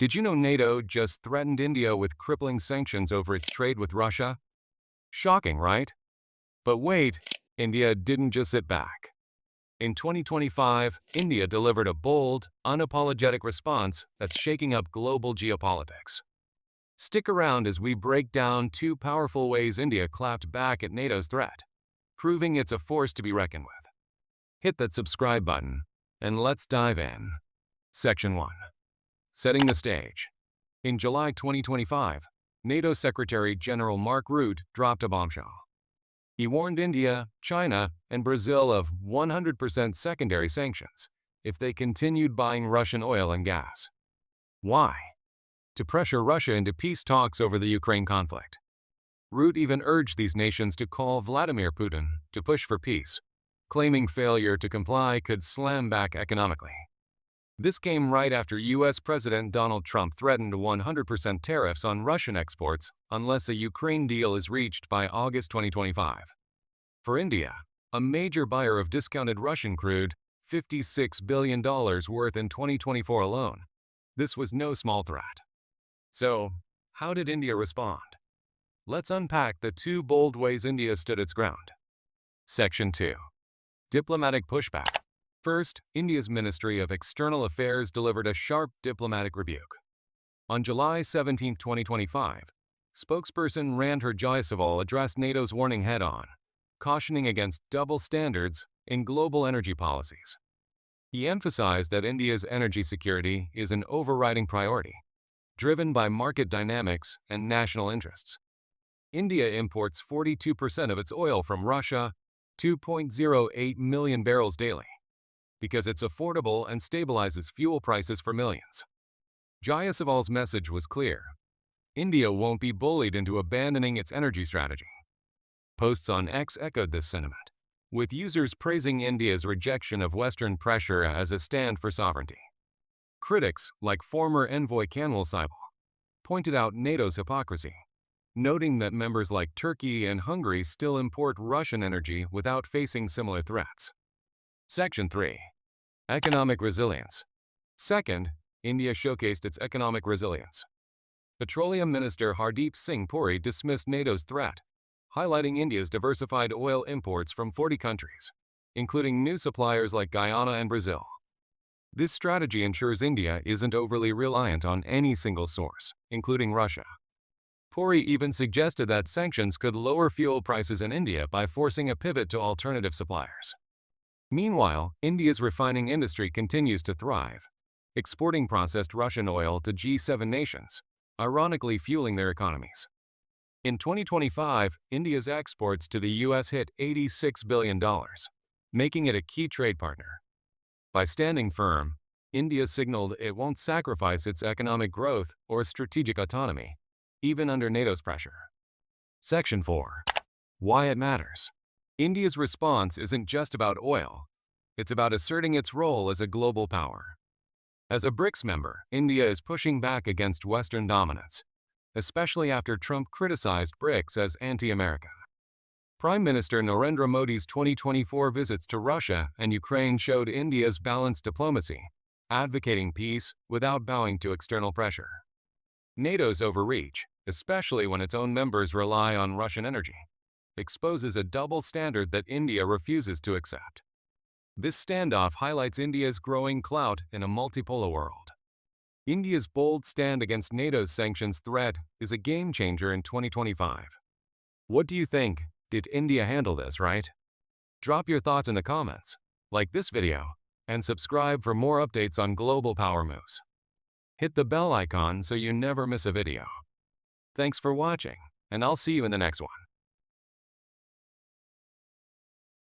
Did you know NATO just threatened India with crippling sanctions over its trade with Russia? Shocking, right? But wait, India didn't just sit back. In 2025, India delivered a bold, unapologetic response that's shaking up global geopolitics. Stick around as we break down two powerful ways India clapped back at NATO's threat, proving it's a force to be reckoned with. Hit that subscribe button, and let's dive in. Section 1. Setting the stage. In July 2025, NATO Secretary General Mark Rutte dropped a bombshell. He warned India, China, and Brazil of 100% secondary sanctions if they continued buying Russian oil and gas. Why? To pressure Russia into peace talks over the Ukraine conflict. Rutte even urged these nations to call Vladimir Putin to push for peace, claiming failure to comply could slam back economically. This came right after U.S. President Donald Trump threatened 100% tariffs on Russian exports unless a Ukraine deal is reached by August 2025. For India, a major buyer of discounted Russian crude, $56 billion worth in 2024 alone, this was no small threat. So, how did India respond? Let's unpack the two bold ways India stood its ground. Section 2. Diplomatic pushback. First, India's Ministry of External Affairs delivered a sharp diplomatic rebuke. On July 17, 2025, spokesperson Randhir Jaiswal addressed NATO's warning head-on, cautioning against double standards in global energy policies. He emphasized that India's energy security is an overriding priority, driven by market dynamics and national interests. India imports 42% of its oil from Russia, 2.08 million barrels daily, because it's affordable and stabilizes fuel prices for millions. Jaiswal's message was clear. India won't be bullied into abandoning its energy strategy. Posts on X echoed this sentiment, with users praising India's rejection of Western pressure as a stand for sovereignty. Critics, like former envoy Kanwal Sibal, pointed out NATO's hypocrisy, noting that members like Turkey and Hungary still import Russian energy without facing similar threats. Section 3. Economic resilience. Second, India showcased its economic resilience. Petroleum Minister Hardeep Singh Puri dismissed NATO's threat, highlighting India's diversified oil imports from 40 countries, including new suppliers like Guyana and Brazil. This strategy ensures India isn't overly reliant on any single source, including Russia. Puri even suggested that sanctions could lower fuel prices in India by forcing a pivot to alternative suppliers. Meanwhile, India's refining industry continues to thrive, exporting processed Russian oil to G7 nations, ironically fueling their economies. In 2025, India's exports to the U.S. hit $86 billion, making it a key trade partner. By standing firm, India signaled it won't sacrifice its economic growth or strategic autonomy, even under NATO's pressure. Section 4. Why it matters. India's response isn't just about oil, it's about asserting its role as a global power. As a BRICS member, India is pushing back against Western dominance, especially after Trump criticized BRICS as anti-American. Prime Minister Narendra Modi's 2024 visits to Russia and Ukraine showed India's balanced diplomacy, advocating peace without bowing to external pressure. NATO's overreach, especially when its own members rely on Russian energy, exposes a double standard that India refuses to accept. This standoff highlights India's growing clout in a multipolar world. India's bold stand against NATO's sanctions threat is a game-changer in 2025. What do you think? Did India handle this right? Drop your thoughts in the comments, like this video, and subscribe for more updates on global power moves. Hit the bell icon so you never miss a video. Thanks for watching, and I'll see you in the next one.